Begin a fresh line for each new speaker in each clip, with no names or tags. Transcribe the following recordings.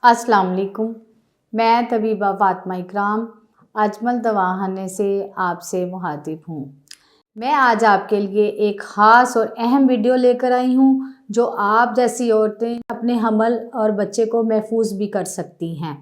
अस्सलाम वालेकुम। मैं तबीबा फ़ातिमा इकराम अजमल दवाखाने से आपसे मुखातिब हूँ। मैं आज आपके लिए एक ख़ास और अहम वीडियो लेकर आई हूँ जो आप जैसी औरतें अपने हमल और बच्चे को महफूज भी कर सकती हैं।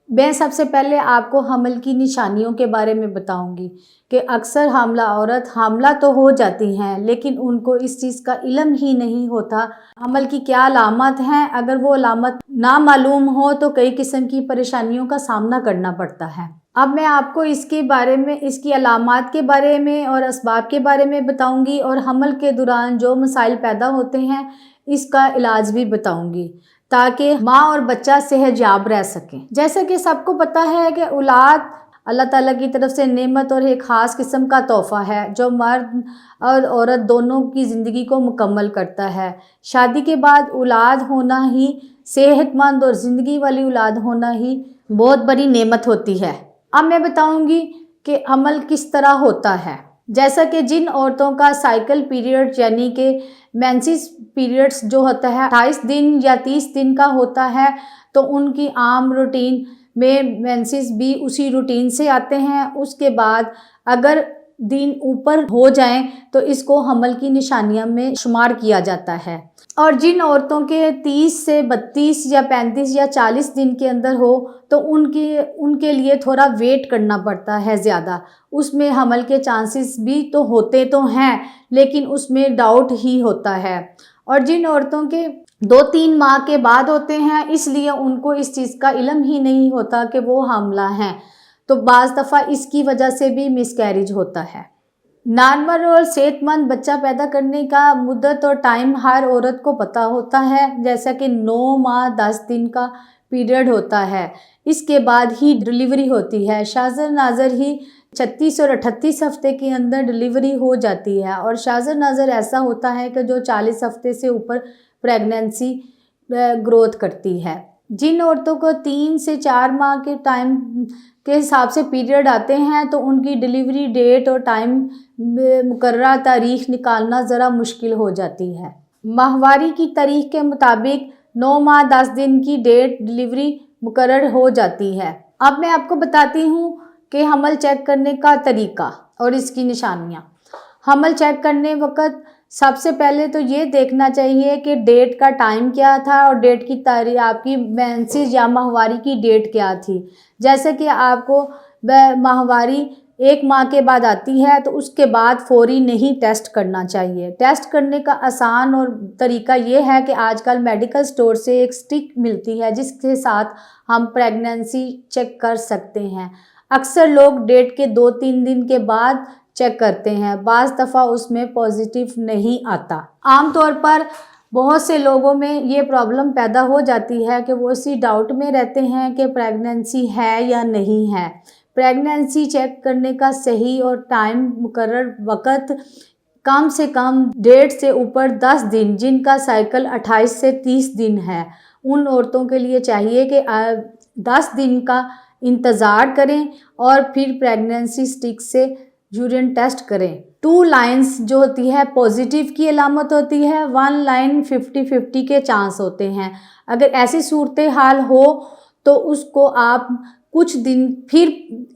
मैं सबसे पहले आपको हमल की निशानियों के बारे में बताऊंगी कि अक्सर हामला औरत हामला तो हो जाती हैं लेकिन उनको इस चीज़ का इल्म ही नहीं होता हमल की क्या अलामत हैं। अगर वो अलामत ना मालूम हो तो कई किस्म की परेशानियों का सामना करना पड़ता है। अब मैं आपको इसके बारे में, इसकी अलामत के बारे में और असबाब के बारे में बताऊंगी और हमल के दौरान जो मसाइल पैदा होते हैं इसका इलाज भी बताऊंगी ताकि माँ और बच्चा सेहतयाब रह सकें। जैसे कि सबको पता है कि औलाद अल्लाह ताला की तरफ से नेमत और एक ख़ास किस्म का तोहफ़ा है जो मर्द और औरत दोनों की ज़िंदगी को मुकम्मल करता है। शादी के बाद औलाद होना ही, सेहतमंद और ज़िंदगी वाली औलाद होना ही बहुत बड़ी नेमत होती है। अब मैं बताऊंगी कि हमल किस तरह होता है। जैसा कि जिन औरतों का साइकिल पीरियड यानी कि मेंसेस पीरियड्स जो होता है 28 दिन या 30 दिन का होता है तो उनकी आम रूटीन में मेंसेस भी उसी रूटीन से आते हैं। उसके बाद अगर दिन ऊपर हो जाएं तो इसको हमल की निशानियां में शुमार किया जाता है। और जिन औरतों के 30 से 32 या 35 या 40 दिन के अंदर हो तो उनके लिए थोड़ा वेट करना पड़ता है ज़्यादा। उसमें हमल के चांसेस भी तो होते तो हैं लेकिन उसमें डाउट ही होता है। और जिन औरतों के 2-3 माह के बाद होते हैं इसलिए उनको इस चीज़ का इल्म ही नहीं होता कि वो हामला हैं, तो बाज़ दफ़ा इसकी वजह से भी मिसकैरेज होता है। नॉर्मल और सेहतमंद बच्चा पैदा करने का मुद्दत और टाइम हर औरत को पता होता है, जैसा कि 9 माह 10 दिन का पीरियड होता है। इसके बाद ही डिलीवरी होती है। शाज़र नाज़र ही 36 और 38 हफ्ते के अंदर डिलीवरी हो जाती है और शाज़र नाज़र ऐसा होता है कि जो 40 हफ्ते से ऊपर प्रेगनेंसी ग्रोथ करती है। जिन औरतों को 3 से 4 माह के टाइम के हिसाब से पीरियड आते हैं तो उनकी डिलीवरी डेट और टाइम मुकर्ररा तारीख निकालना ज़रा मुश्किल हो जाती है। माहवारी की तारीख के मुताबिक 9 माह 10 दिन की डेट डिलीवरी मुकर्रर हो जाती है। अब मैं आपको बताती हूँ कि हमल चेक करने का तरीका और इसकी निशानियाँ। हमल चेक करने वक्त सबसे पहले तो ये देखना चाहिए कि डेट का टाइम क्या था और डेट की तारीख, आपकी मेंसेस या माहवारी की डेट क्या थी। जैसे कि आपको माहवारी 1 माह के बाद आती है तो उसके बाद फौरी नहीं टेस्ट करना चाहिए। टेस्ट करने का आसान और तरीका ये है कि आजकल मेडिकल स्टोर से एक स्टिक मिलती है जिसके साथ हम प्रेगनेंसी चेक कर सकते हैं। अक्सर लोग डेट के 2-3 दिन के बाद चेक करते हैं, बाज़ दफ़ा उसमें पॉजिटिव नहीं आता। आमतौर पर बहुत से लोगों में ये प्रॉब्लम पैदा हो जाती है कि वो इसी डाउट में रहते हैं कि प्रेगनेंसी है या नहीं है। प्रेगनेंसी चेक करने का सही और टाइम मुकर्रर वक़्त कम से कम 1.5 से ऊपर 10 दिन, जिनका साइकिल 28 से 30 दिन है, उन औरतों के लिए चाहिए कि 10 दिन का इंतज़ार करें और फिर प्रेगनेंसी स्टिक से यूरिन टेस्ट करें। 2 लाइन्स जो होती है पॉजिटिव की अलामत होती है, 1 लाइन 50-50 के चांस होते हैं। अगर ऐसी सूरत हाल हो तो उसको आप कुछ दिन फिर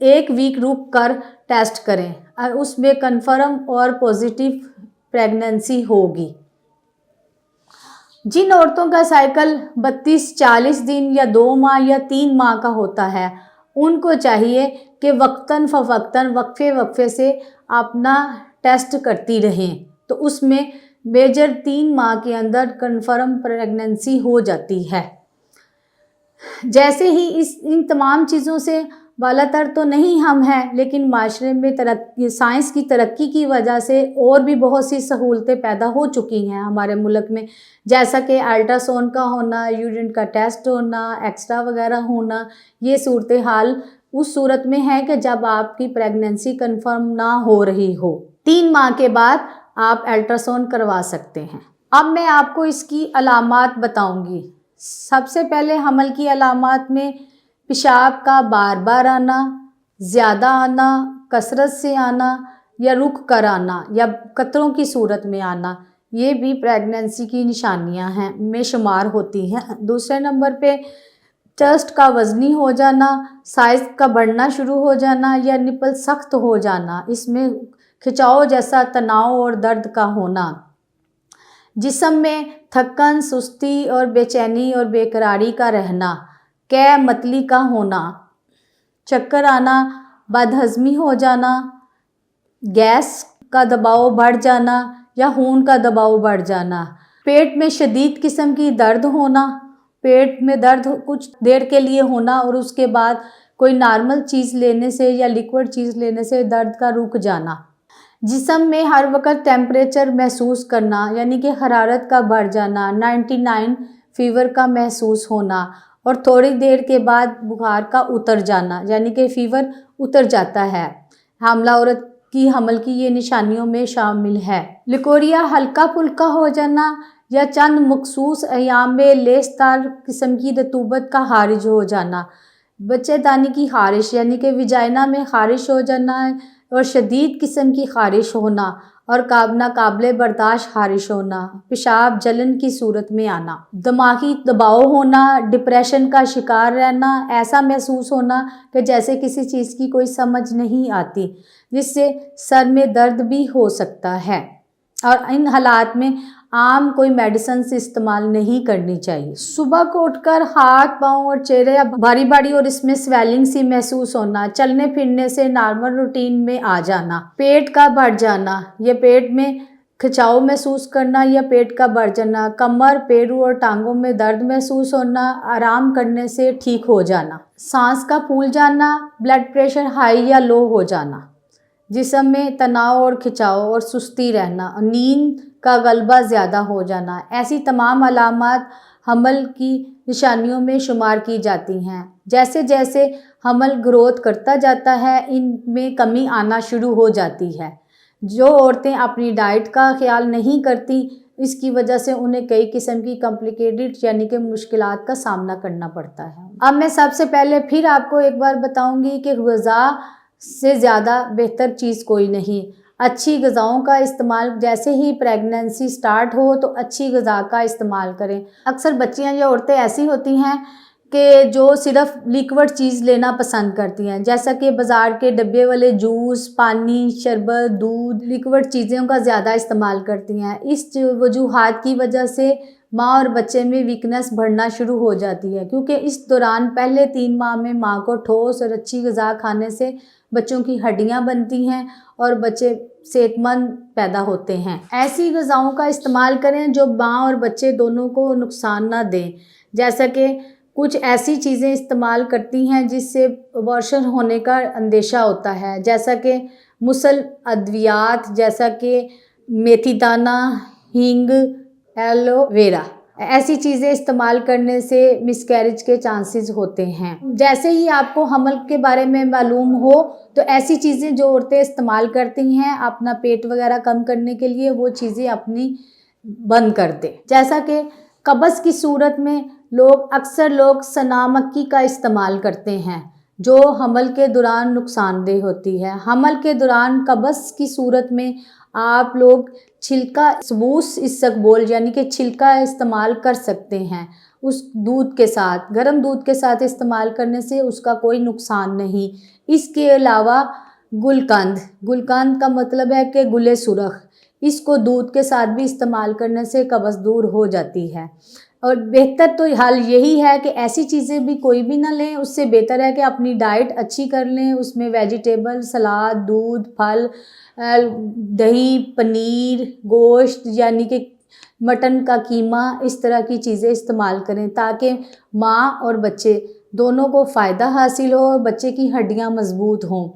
1 वीक रुक कर टेस्ट करें, उसमें कन्फर्म और पॉजिटिव प्रेगनेंसी होगी। जिन औरतों का साइकिल 32-40 दिन या 2 माह या 3 माह का होता है उनको चाहिए कि वक्तन फ़वक्तन वक्फे से अपना टेस्ट करती रहें, तो उसमें मेजर 3 माह के अंदर कन्फर्म प्रेगनेंसी हो जाती है। जैसे ही इन तमाम चीज़ों से बालातर तो नहीं हम हैं लेकिन माशरे में साइंस की तरक्की की वजह से और भी बहुत सी सहूलतें पैदा हो चुकी हैं हमारे मुल्क में, जैसा कि अल्ट्रासाउंड का होना, यूरिन का टेस्ट होना, एक्सरा वगैरह होना। ये सूरत हाल उस सूरत में है कि जब आपकी प्रेगनेंसी कंफर्म ना हो रही हो। 3 माह के बाद आप अल्ट्रासाउंड करवा सकते हैं। अब मैं आपको इसकी अलामात बताऊंगी। सबसे पहले हमल की अलामात में पेशाब का बार बार आना, ज़्यादा आना, कसरत से आना या रुक कर आना या कतरों की सूरत में आना, ये भी प्रेगनेंसी की निशानियां हैं में शुमार होती हैं। दूसरे नंबर पे चस्ट का वज़नी हो जाना, साइज़ का बढ़ना शुरू हो जाना या निपल सख्त हो जाना, इसमें खिंचाव जैसा तनाव और दर्द का होना, जिस्म में थकन, सुस्ती और बेचैनी और बेकरारी का रहना, कै मतली का होना, चक्कर आना, बदहज़मी हो जाना, गैस का दबाव बढ़ जाना या खून का दबाव बढ़ जाना, पेट में शदीद किस्म की दर्द होना, पेट में दर्द कुछ देर के लिए होना और उसके बाद कोई नॉर्मल चीज़ लेने से या लिक्विड चीज़ लेने से दर्द का रुक जाना, जिस्म में हर वक्त टेम्परेचर महसूस करना यानी कि हरारत का बढ़ जाना, 99 फ़ीवर का महसूस होना और थोड़ी देर के बाद बुखार का उतर जाना यानी कि फ़ीवर उतर जाता है। हामला औरत की हमल की ये निशानियों में शामिल है। लिकोरिया हल्का फुल्का हो जाना या चंद मखसूस अयाम में लेसदार किस्म की रतूबत का खारिज हो जाना, बच्चेदानी की खारिश यानी कि विजाइना में खारिश हो जाना और शदीद किस्म की खारिश होना और नाकाबिले बर्दाश्त खारिश होना, पेशाब जलन की सूरत में आना, दिमागी दबाव होना, डिप्रेशन का शिकार रहना, ऐसा महसूस होना कि जैसे किसी चीज़ की कोई समझ नहीं आती, जिससे सर में दर्द भी हो सकता है और इन हालात में आम कोई मेडिसिन से इस्तेमाल नहीं करनी चाहिए। सुबह को उठकर हाथ पाँव और चेहरे भारी भारी और इसमें स्वेलिंग सी महसूस होना, चलने फिरने से नॉर्मल रूटीन में आ जाना, पेट का बढ़ जाना या पेट में खिंचाव महसूस करना या पेट का बढ़ जाना, कमर, पैरों और टांगों में दर्द महसूस होना, आराम करने से ठीक हो जाना, सांस का फूल जाना, ब्लड प्रेशर हाई या लो हो जाना, जिस्म में तनाव और खिंचाव और सुस्ती रहना, नींद का गलबा ज़्यादा हो जाना, ऐसी तमाम अलामात हमल की निशानियों में शुमार की जाती हैं। जैसे जैसे हमल ग्रोथ करता जाता है इनमें कमी आना शुरू हो जाती है। जो औरतें अपनी डाइट का ख्याल नहीं करती इसकी वजह से उन्हें कई किस्म की कॉम्प्लिकेटेड यानी कि मुश्किलात का सामना करना पड़ता है। अब मैं सबसे पहले फिर आपको एक बार बताऊंगी कि ग़िज़ा से ज़्यादा बेहतर चीज़ कोई नहीं। अच्छी ग़िज़ाओं का इस्तेमाल जैसे ही प्रेगनेंसी स्टार्ट हो तो अच्छी ग़िज़ा का इस्तेमाल करें। अक्सर बच्चियां या औरतें ऐसी होती हैं कि जो सिर्फ लिक्विड चीज़ लेना पसंद करती हैं, जैसा कि बाज़ार के डब्बे वाले जूस, पानी, शरबत, दूध, लिक्विड चीज़ों का ज़्यादा इस्तेमाल करती हैं। इस वजूहात की वजह से माँ और बच्चे में वीकनेस बढ़ना शुरू हो जाती है, क्योंकि इस दौरान पहले 3 माह में माँ को ठोस और अच्छी ग़िज़ा खाने से बच्चों की हड्डियाँ बनती हैं और बच्चे सेहतमंद पैदा होते हैं। ऐसी ग़िज़ाओं का इस्तेमाल करें जो माँ और बच्चे दोनों को नुकसान ना दें, जैसा कि कुछ ऐसी चीज़ें इस्तेमाल करती हैं जिससे अबॉर्शन होने का अंदेशा होता है, जैसा कि मुसल अद्वियात, जैसा कि मेथी दाना, हींग, एलोवेरा, ऐसी चीज़ें इस्तेमाल करने से मिसकैरेज के चांसेस होते हैं। जैसे ही आपको हमल के बारे में मालूम हो तो ऐसी चीज़ें जो औरतें इस्तेमाल करती हैं अपना पेट वगैरह कम करने के लिए, वो चीज़ें अपनी बंद कर दें। जैसा कि कब्ज़ की सूरत में अक्सर लोग सना मक्की का इस्तेमाल करते हैं जो हमल के दौरान नुकसानदेह होती है। हमल के दौरान कब्ज़ की सूरत में आप लोग छिलका सबूस इसबगोल यानी कि छिलका इस्तेमाल कर सकते हैं। उस दूध के साथ, गर्म दूध के साथ इस्तेमाल करने से उसका कोई नुकसान नहीं। इसके अलावा गुलकंद का मतलब है कि गुले सुरख, इसको दूध के साथ भी इस्तेमाल करने से कब्ज़ दूर हो जाती है। और बेहतर तो हाल यही है कि ऐसी चीज़ें भी कोई भी ना लें, उससे बेहतर है कि अपनी डाइट अच्छी कर लें, उसमें वेजिटेबल, सलाद, दूध, फल, दही, पनीर, गोश्त यानी कि मटन का कीमा, इस तरह की चीज़ें इस्तेमाल करें ताकि माँ और बच्चे दोनों को फ़ायदा हासिल हो और बच्चे की हड्डियाँ मजबूत हों।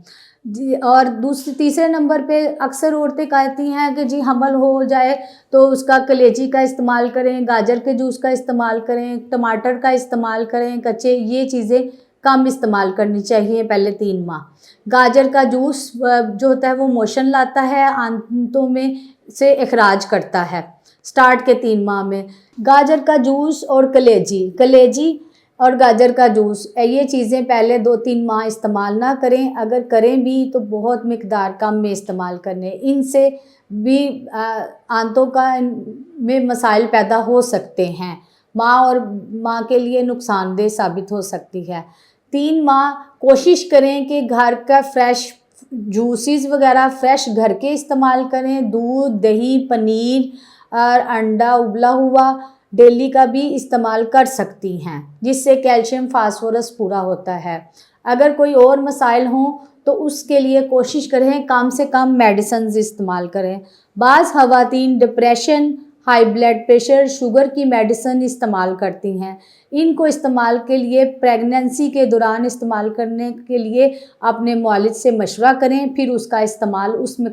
और तीसरे नंबर पे अक्सर औरतें कहती हैं कि जी हमल हो जाए तो उसका कलेजी का इस्तेमाल करें, गाजर के जूस का इस्तेमाल करें, टमाटर का इस्तेमाल करें, कच्चे, ये चीज़ें कम इस्तेमाल करनी चाहिए पहले 3 माह। गाजर का जूस जो होता है वो मोशन लाता है, आंतों में से इखराज करता है स्टार्ट के 3 माह में। गाजर का जूस और कलेजी और गाजर का जूस, ये चीज़ें पहले 2-3 माह इस्तेमाल ना करें, अगर करें भी तो बहुत मिकदार कम में इस्तेमाल करने। इनसे भी आंतों का में मसाइल पैदा हो सकते हैं। माँ और माँ के लिए नुकसानदेह साबित हो सकती है। 3 माह कोशिश करें कि घर का फ्रेश जूसेस वगैरह फ्रेश घर के इस्तेमाल करें। दूध, दही, पनीर और अंडा उबला हुआ डेली का भी इस्तेमाल कर सकती हैं, जिससे कैल्शियम फास्फोरस पूरा होता है। अगर कोई और मसाइल हों तो उसके लिए कोशिश करें कम से कम मेडिसिन्स इस्तेमाल करें। बाज़ ख़वातीन depression, high blood pressure, sugar की मेडिसिन इस्तेमाल करती हैं। इनको इस्तेमाल के लिए प्रेगनेंसी के दौरान इस्तेमाल करने के लिए अपने मुआलिज से मशवरा करें, फिर उसका इस्तेमाल उसमें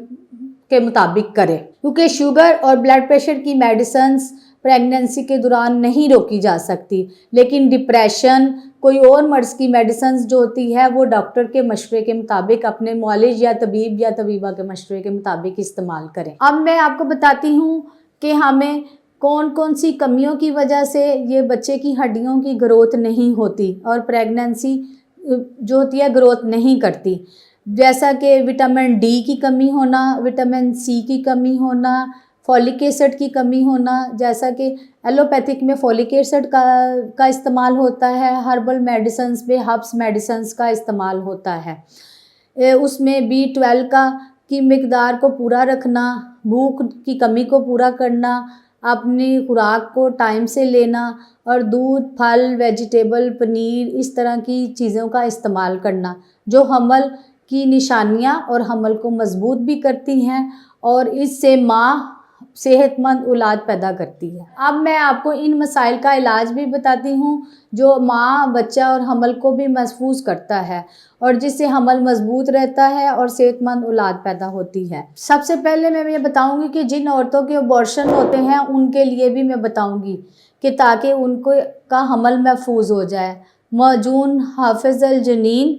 के मुताबिक करें, क्योंकि शुगर और ब्लड प्रेशर की मेडिसिन्स प्रेगनेंसी के दौरान नहीं रोकी जा सकती, लेकिन डिप्रेशन, कोई और मर्ज़ की मेडिसिन्स जो होती है वो डॉक्टर के मशवरे के मुताबिक अपने मुआलिज या तबीब या तबीबा के मशवरे के मुताबिक इस्तेमाल करें। अब मैं आपको बताती हूँ कि हमें कौन कौन सी कमियों की वजह से ये बच्चे की हड्डियों की ग्रोथ नहीं होती और प्रेगनेंसी जो होती है ग्रोथ नहीं करती। जैसा कि विटामिन डी की कमी होना, विटामिन सी की कमी होना, फॉलिक एसिड की कमी होना, जैसा कि एलोपैथिक में फॉलिक एसिड का इस्तेमाल होता है, हर्बल मेडिसिन्स में हर्ब्स मेडिसिन्स का इस्तेमाल होता है। उसमें B12 की मिकदार को पूरा रखना, भूख की कमी को पूरा करना, अपनी खुराक को टाइम से लेना और दूध, फल, वेजिटेबल, पनीर इस तरह की चीज़ों का इस्तेमाल करना, जो हमल की निशानियां और हमल को मजबूत भी करती हैं और इससे माँ सेहतमंद औलाद पैदा करती है। अब मैं आपको इन मसाइल का इलाज भी बताती हूँ जो माँ, बच्चा और हमल को भी महफूज करता है और जिससे हमल मजबूत रहता है और सेहतमंद औलाद पैदा होती है। सबसे पहले मैं ये बताऊँगी कि जिन औरतों के अबॉर्शन होते हैं उनके लिए भी मैं बताऊँगी कि ताकि उनको का हमल महफूज हो जाए। मौजून, हाफिज़ल जनीन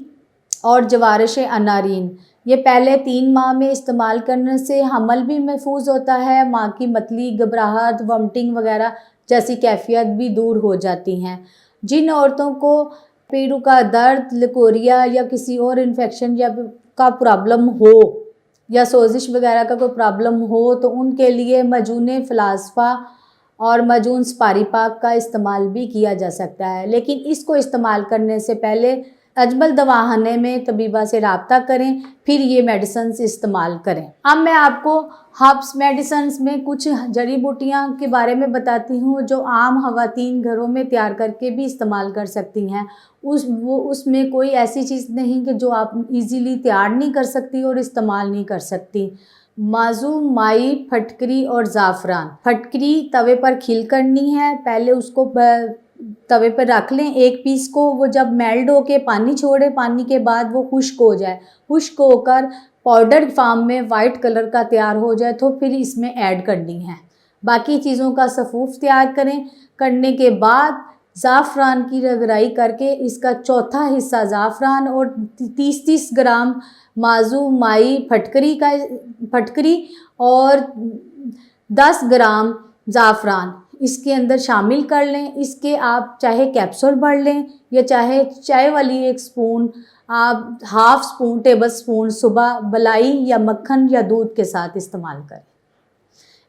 और जवारिश अनारीन, ये पहले 3 माह में इस्तेमाल करने से हमल भी महफूज होता है, माँ की मतली, घबराहट, वॉमिटिंग वगैरह जैसी कैफियत भी दूर हो जाती हैं। जिन औरतों को पेटों का दर्द, लिकोरिया या किसी और इन्फेक्शन या का प्रॉब्लम हो या सोजिश वगैरह का कोई प्रॉब्लम हो तो उनके लिए मजून फ़लास्फ़ा और मजून स्पारी पाक का इस्तेमाल भी किया जा सकता है, लेकिन इसको इस्तेमाल करने से पहले अजमल दवाखाने में तबीबा से रब्ता करें, फिर ये मेडिसिन्स इस्तेमाल करें। अब मैं आपको हर्ब्स मेडिसिन्स में कुछ जड़ी बूटियाँ के बारे में बताती हूँ जो आम ख़वातीन घरों में तैयार करके भी इस्तेमाल कर सकती हैं। उसमें कोई ऐसी चीज़ नहीं कि जो आप इजीली तैयार नहीं कर सकती और इस्तेमाल नहीं कर सकती। माजू, माई, फटकरी और ज़ाफ़रान। फटकरी तवे पर खिल करनी है, पहले उसको तवे पर रख लें एक पीस को, वो जब मेल्ट हो के पानी छोड़े, पानी के बाद वो खुश्क हो जाए, खुश्क होकर पाउडर फॉर्म में वाइट कलर का तैयार हो जाए तो फिर इसमें ऐड करनी है। बाकी चीज़ों का सफ़ूफ तैयार करें। करने के बाद ज़ाफ़रान की रगड़ाई करके इसका चौथा हिस्सा ज़ाफ़रान और 30-30 ग्राम माजू, माई, फटकरी और 10 ग्राम ज़ाफ़रान इसके अंदर शामिल कर लें। इसके आप चाहे कैप्सूल भर लें या चाहे चाय वाली 1 स्पून, आप हाफ़ स्पून टेबल स्पून सुबह मलाई या मक्खन या दूध के साथ इस्तेमाल करें।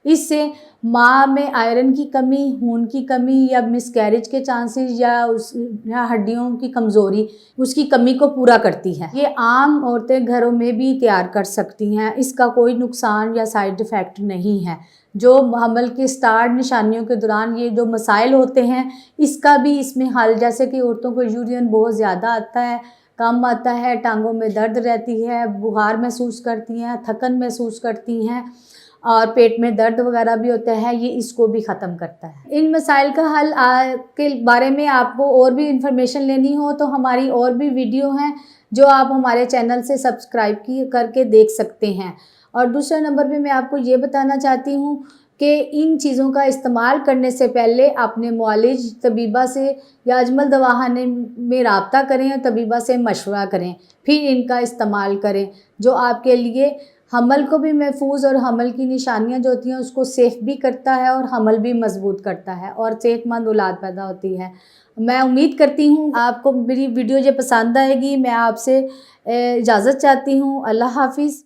इससे माँ में आयरन की कमी, खून की कमी या मिसकैरेज के चांसेस या हड्डियों की कमज़ोरी उसकी कमी को पूरा करती है। ये आम औरतें घरों में भी तैयार कर सकती हैं, इसका कोई नुकसान या साइड इफ़ेक्ट नहीं है। जो हमल के स्टार्ट निशानियों के दौरान ये जो मसाइल होते हैं इसका भी इसमें हल, जैसे कि औरतों को यूरिन बहुत ज़्यादा आता है, कम आता है, टांगों में दर्द रहती है, बुखार महसूस करती हैं, थकन महसूस करती हैं और पेट में दर्द वगैरह भी होता है, ये इसको भी ख़त्म करता है। इन मसाइल का हल के बारे में आपको और भी इंफॉर्मेशन लेनी हो तो हमारी और भी वीडियो हैं जो आप हमारे चैनल से सब्सक्राइब करके देख सकते हैं। और दूसरा नंबर पे मैं आपको ये बताना चाहती हूँ कि इन चीज़ों का इस्तेमाल करने से पहले अपने मुआलिज, तबीबा से या अजमल दवाखाने में रब्ता करें या तबीबा से मशवरा करें, फिर इनका इस्तेमाल करें, जो आपके लिए हमल को भी महफूज और हमल की निशानियां जो होती हैं उसको सेफ भी करता है और हमल भी मजबूत करता है और सेहतमंद औलाद पैदा होती है। मैं उम्मीद करती हूँ आपको मेरी वीडियो जो पसंद आएगी। मैं आपसे इजाज़त चाहती हूँ। अल्लाह हाफिज़।